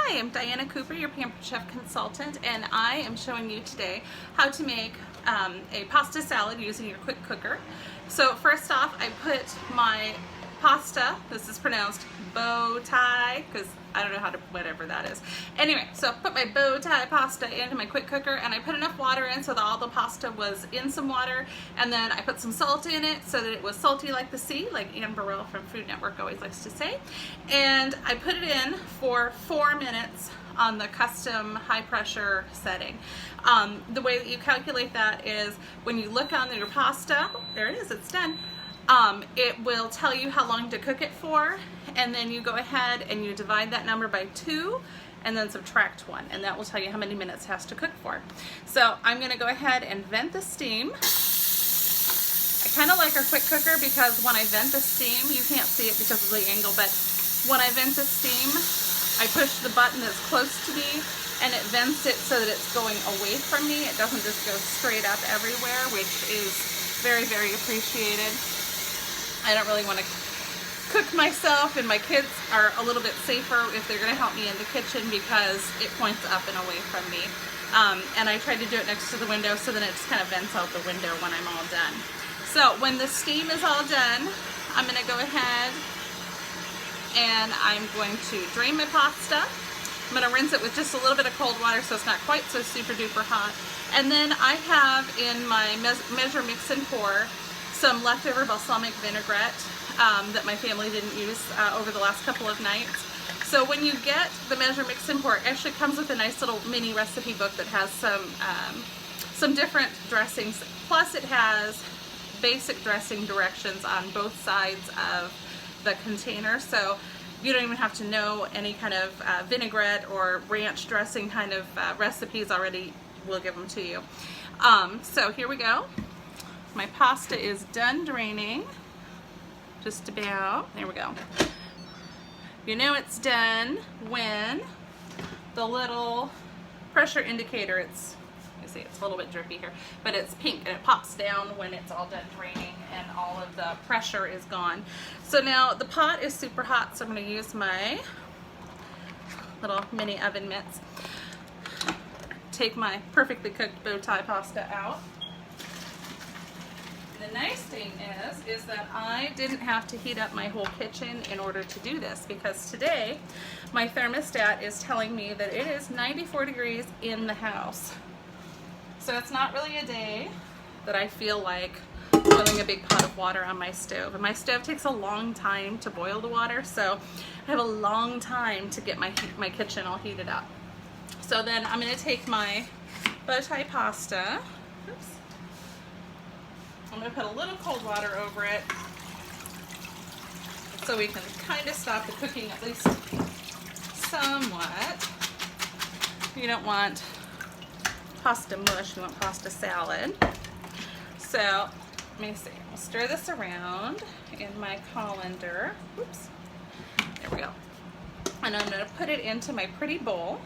Hi, I'm Diana Cooper, your Pampered Chef consultant, and I am showing you today how to make a pasta salad using your quick cooker. So first off, I put my pasta, this is pronounced bow tie, because I don't know how to, whatever that is. Anyway, so I put my bow tie pasta into my quick cooker, and I put enough water in so that all the pasta was in some water, and then I put some salt in it so that it was salty like the sea, like Ann Burrell from Food Network always likes to say. And I put it in for 4 minutes on the custom high pressure setting. The way that you calculate that is when you look on your pasta, there it is, it's done. It will tell you how long to cook it for, and then you go ahead and you divide that number by 2 and then subtract 1, and that will tell you how many minutes it has to cook for. So I'm going to go ahead and vent the steam. I kind of like our quick cooker because when I vent the steam, you can't see it because of the angle, but when I vent the steam, I push the button that's close to me and it vents it so that it's going away from me. It doesn't just go straight up everywhere, which is very, very appreciated. I don't really want to cook myself, and my kids are a little bit safer if they're going to help me in the kitchen because it points up and away from me. And I tried to do it next to the window so then it just kind of vents out the window when I'm all done. So when the steam is all done, I'm going to go ahead and I'm going to drain my pasta. I'm going to rinse it with just a little bit of cold water so it's not quite so super duper hot. And then I have in my measure mix and pour some leftover balsamic vinaigrette that my family didn't use over the last couple of nights. So when you get the measure mix and pour, it actually comes with a nice little mini recipe book that has some different dressings. Plus it has basic dressing directions on both sides of the container, so you don't even have to know any kind of vinaigrette or ranch dressing kind of recipes already. We'll give them to you. So here we go. My pasta is done draining, just about. There we go. You know it's done when the little pressure indicator, it's, you see it's a little bit drippy here, but it's pink and it pops down when it's all done draining and all of the pressure is gone. So now the pot is super hot, so I'm going to use my little mini oven mitts. Take my perfectly cooked bow tie pasta out. The nice thing is that I didn't have to heat up my whole kitchen in order to do this, because today my thermostat is telling me that it is 94 degrees in the house. So it's not really a day that I feel like boiling a big pot of water on my stove. And my stove takes a long time to boil the water, so I have a long time to get my kitchen all heated up. So then I'm going to take my bow tie pasta. Oops. I'm going to put a little cold water over it so we can kind of stop the cooking at least somewhat. You don't want pasta mush, you want pasta salad. So let me see, I'll stir this around in my colander. Oops, there we go. And I'm going to put it into my pretty bowl,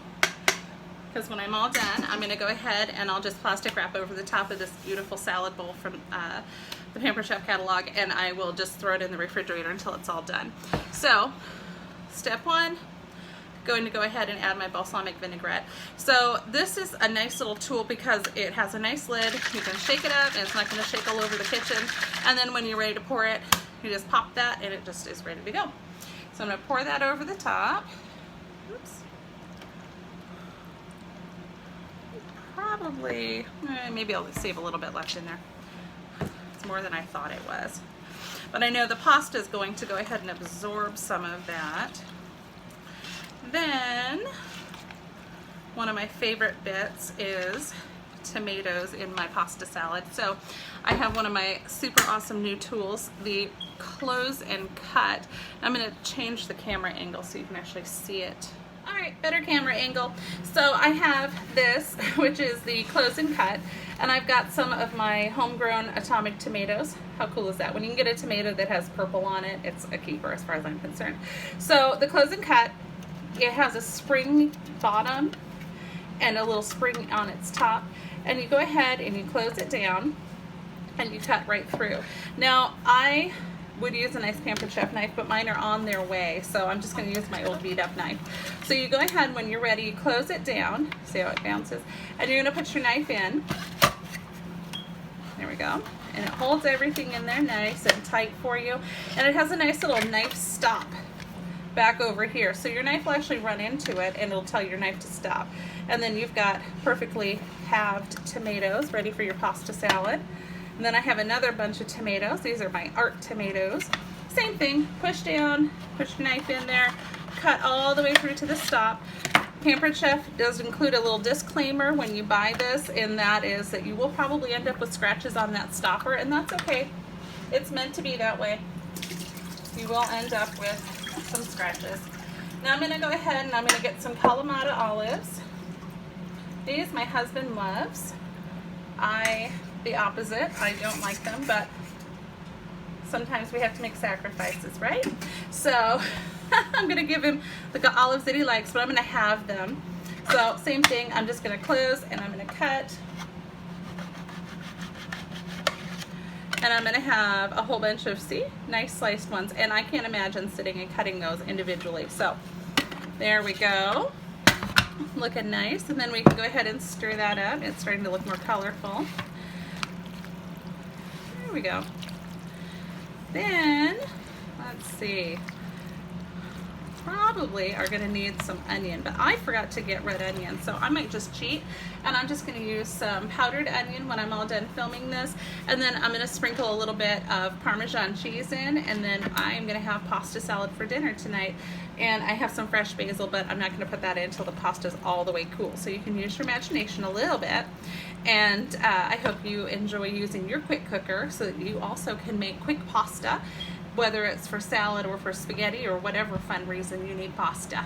because when I'm all done, I'm going to go ahead and I'll just plastic wrap over the top of this beautiful salad bowl from the Pampered Chef catalog, and I will just throw it in the refrigerator until it's all done. So, step 1, going to go ahead and add my balsamic vinaigrette. So this is a nice little tool because it has a nice lid. You can shake it up and it's not going to shake all over the kitchen. And then when you're ready to pour it, you just pop that and it just is ready to go. So I'm going to pour that over the top. Oops. Probably, maybe I'll save a little bit left in there. It's more than I thought it was. But I know the pasta is going to go ahead and absorb some of that. Then, one of my favorite bits is tomatoes in my pasta salad. So I have one of my super awesome new tools, the close and cut. I'm going to change the camera angle so you can actually see it. All right, better camera angle. So I have this, which is the close and cut, and I've got some of my homegrown atomic tomatoes. How cool is that? When you can get a tomato that has purple on it, it's a keeper as far as I'm concerned. So the close and cut, it has a spring bottom and a little spring on its top, and you go ahead and you close it down and you cut right through. Now I would use a nice Pampered Chef knife, but mine are on their way, so I'm just going to use my old beat up knife. So you go ahead, when you're ready, you close it down, see how it bounces, and you're going to put your knife in. There we go. And it holds everything in there nice and tight for you, and it has a nice little knife stop back over here, so your knife will actually run into it and it'll tell your knife to stop. And then you've got perfectly halved tomatoes ready for your pasta salad. And then I have another bunch of tomatoes. These are my art tomatoes. Same thing, push down, push your knife in there, cut all the way through to the stop. Pampered Chef does include a little disclaimer when you buy this, and that is that you will probably end up with scratches on that stopper, and that's okay. It's meant to be that way. You will end up with some scratches. Now I'm going to go ahead and I'm going to get some Kalamata olives. These my husband loves. The opposite. I don't like them, but sometimes we have to make sacrifices, right? So I'm going to give him the olives that he likes, but I'm going to have them. So same thing, I'm just going to close and I'm going to cut. And I'm going to have a whole bunch of, see, nice sliced ones. And I can't imagine sitting and cutting those individually. So there we go. Looking nice. And then we can go ahead and stir that up. It's starting to look more colorful. There we go. Then, let's see. Probably are going to need some onion, but I forgot to get red onion, so I might just cheat, and I'm just going to use some powdered onion when I'm all done filming this, and then I'm going to sprinkle a little bit of Parmesan cheese in, and then I'm going to have pasta salad for dinner tonight. And I have some fresh basil, but I'm not going to put that in until the pasta's all the way cool, so you can use your imagination a little bit. And I hope you enjoy using your quick cooker so that you also can make quick pasta, whether it's for salad or for spaghetti or whatever fun reason you need pasta.